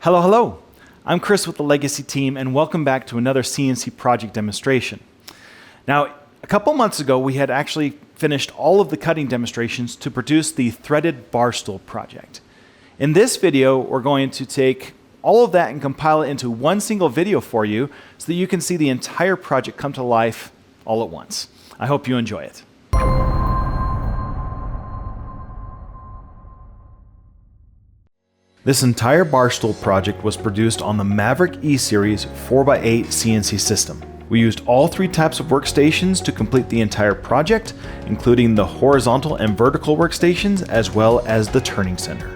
Hello, hello. I'm Chris with the Legacy team, and welcome back to another CNC project demonstration. Now, a couple months ago, we had actually finished all of the cutting demonstrations to produce the threaded Barstool project. In this video, we're going to take all of that and compile it into one single video for you so that you can see the entire project come to life all at once. I hope you enjoy it. This entire Barstool project was produced on the Maverick E-Series 4x8 CNC system. We used all three types of workstations to complete the entire project, including the horizontal and vertical workstations, as well as the turning center.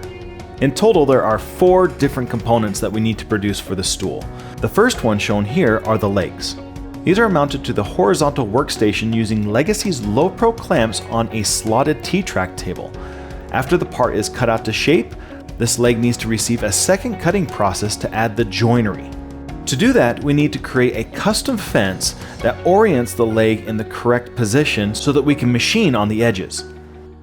In total, there are 4 different components that we need to produce for the stool. The first one shown here are the legs. These are mounted to the horizontal workstation using Legacy's low pro clamps on a slotted T-track table. After the part is cut out to shape, this leg needs to receive a second cutting process to add the joinery. To do that, we need to create a custom fence that orients the leg in the correct position so that we can machine on the edges.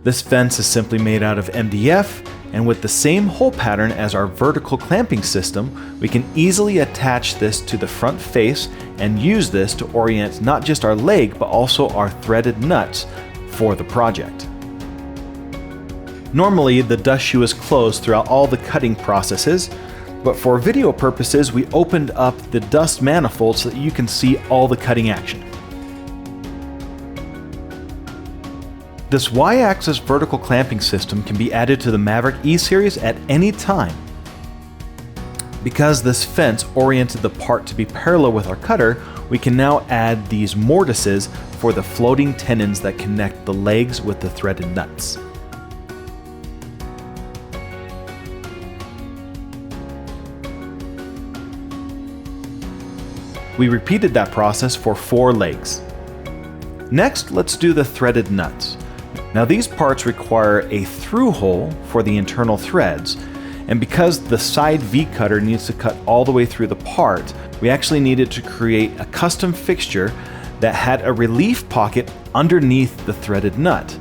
This fence is simply made out of MDF, and with the same hole pattern as our vertical clamping system, we can easily attach this to the front face and use this to orient not just our leg but also our threaded nuts for the project. Normally, the dust shoe is closed throughout all the cutting processes, but for video purposes, we opened up the dust manifold so that you can see all the cutting action. This Y-axis vertical clamping system can be added to the Maverick E-Series at any time. Because this fence oriented the part to be parallel with our cutter, we can now add these mortises for the floating tenons that connect the legs with the threaded nuts. We repeated that process for 4 legs. Next, let's do the threaded nuts. Now these parts require a through hole for the internal threads, and because the side V cutter needs to cut all the way through the part, we actually needed to create a custom fixture that had a relief pocket underneath the threaded nut.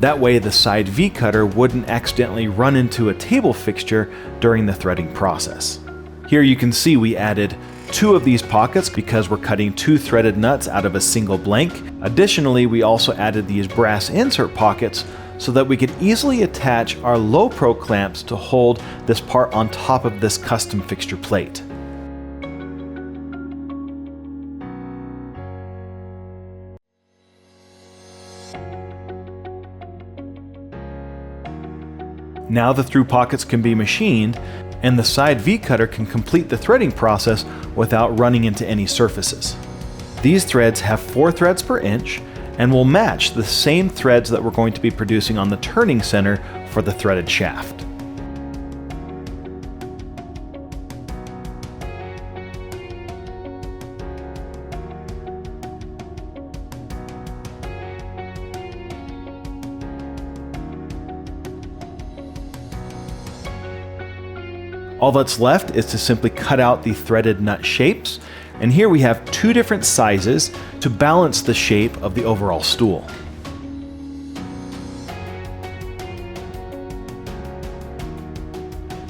That way the side V cutter wouldn't accidentally run into a table fixture during the threading process. Here you can see we added 2 of these pockets because we're cutting 2 threaded nuts out of a single blank. Additionally, we also added these brass insert pockets so that we could easily attach our low pro clamps to hold this part on top of this custom fixture plate. Now the through pockets can be machined, and the side V cutter can complete the threading process without running into any surfaces. These threads have 4 threads per inch and will match the same threads that we're going to be producing on the turning center for the threaded shaft. All that's left is to simply cut out the threaded nut shapes, and here we have 2 different sizes to balance the shape of the overall stool.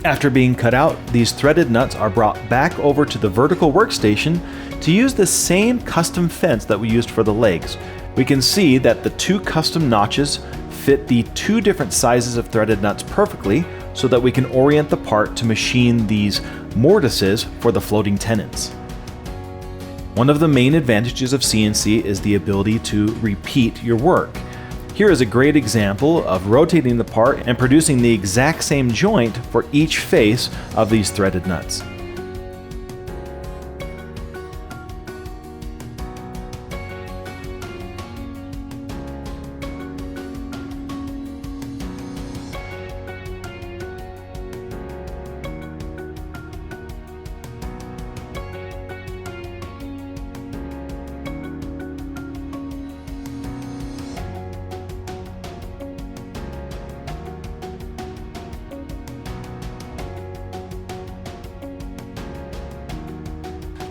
After being cut out, these threaded nuts are brought back over to the vertical workstation to use the same custom fence that we used for the legs. We can see that the 2 custom notches fit the 2 different sizes of threaded nuts perfectly, so that we can orient the part to machine these mortises for the floating tenons. One of the main advantages of CNC is the ability to repeat your work. Here is a great example of rotating the part and producing the exact same joint for each face of these threaded nuts.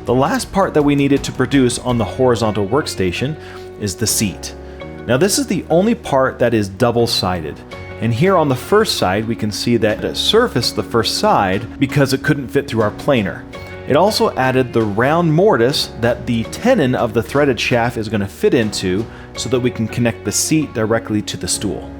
The last part that we needed to produce on the horizontal workstation is the seat. Now this is the only part that is double-sided. And here on the first side, we can see that it surfaced the first side because it couldn't fit through our planer. It also added the round mortise that the tenon of the threaded shaft is going to fit into so that we can connect the seat directly to the stool.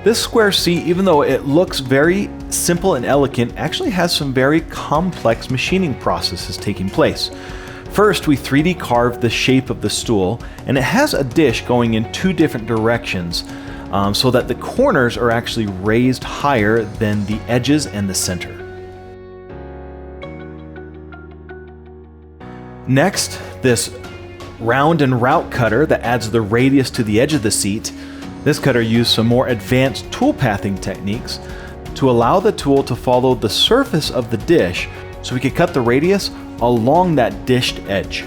This square seat, even though it looks very simple and elegant, actually has some very complex machining processes taking place. First, we 3D carved the shape of the stool, and it has a dish going in 2 different directions so that the corners are actually raised higher than the edges and the center. Next, this round and route cutter that adds the radius to the edge of the seat. This cutter used some more advanced tool pathing techniques to allow the tool to follow the surface of the dish so we could cut the radius along that dished edge.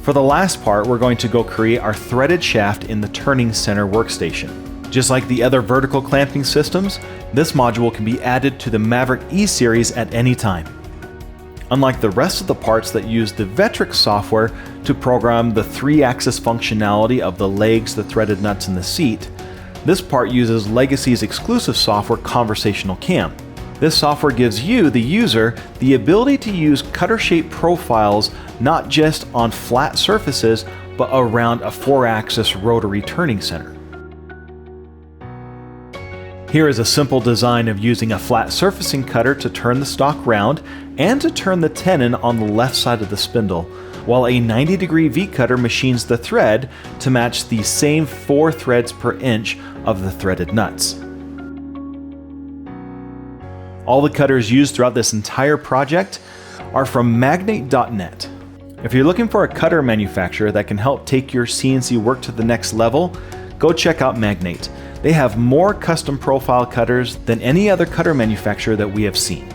For the last part, we're going to go create our threaded shaft in the turning center workstation. Just like the other vertical clamping systems, this module can be added to the Maverick E series at any time. Unlike the rest of the parts that use the Vectric software to program the 3-axis functionality of the legs, the threaded nuts, and the seat, this part uses Legacy's exclusive software, Conversational CAM. This software gives you, the user, the ability to use cutter-shaped profiles not just on flat surfaces, but around a 4-axis rotary turning center. Here is a simple design of using a flat surfacing cutter to turn the stock round and to turn the tenon on the left side of the spindle, while a 90-degree V-cutter machines the thread to match the same 4 threads per inch of the threaded nuts. All the cutters used throughout this entire project are from magnate.net. If you're looking for a cutter manufacturer that can help take your CNC work to the next level, go check out Magnate. They have more custom profile cutters than any other cutter manufacturer that we have seen.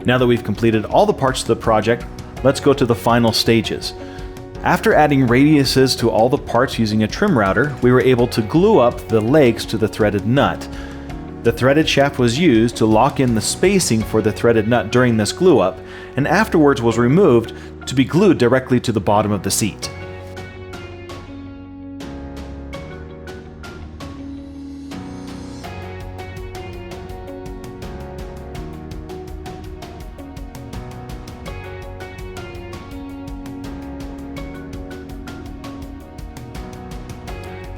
Now that we've completed all the parts of the project, let's go to the final stages. After adding radiuses to all the parts using a trim router, we were able to glue up the legs to the threaded nut. The threaded shaft was used to lock in the spacing for the threaded nut during this glue up, and afterwards was removed to be glued directly to the bottom of the seat.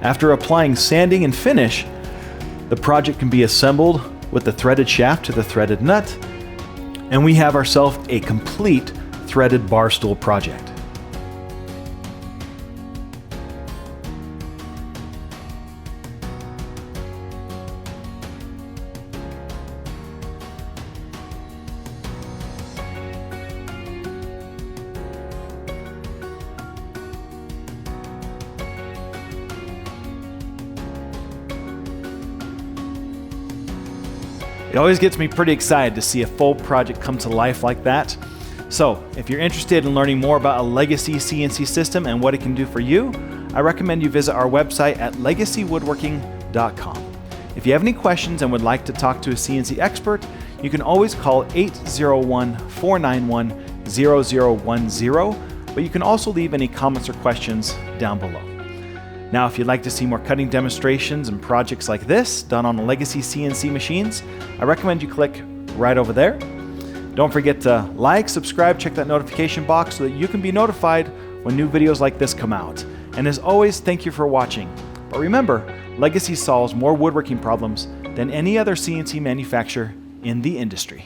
After applying sanding and finish, the project can be assembled with the threaded shaft to the threaded nut, and we have ourselves a complete threaded Barstool project. It always gets me pretty excited to see a full project come to life like that. So, if you're interested in learning more about a Legacy CNC system and what it can do for you, I recommend you visit our website at legacywoodworking.com. If you have any questions and would like to talk to a CNC expert, you can always call 801-491-0010, but you can also leave any comments or questions down below. Now, if you'd like to see more cutting demonstrations and projects like this done on Legacy CNC machines, I recommend you click right over there. Don't forget to like, subscribe, check that notification box so that you can be notified when new videos like this come out. And as always, thank you for watching. But remember, Legacy solves more woodworking problems than any other CNC manufacturer in the industry.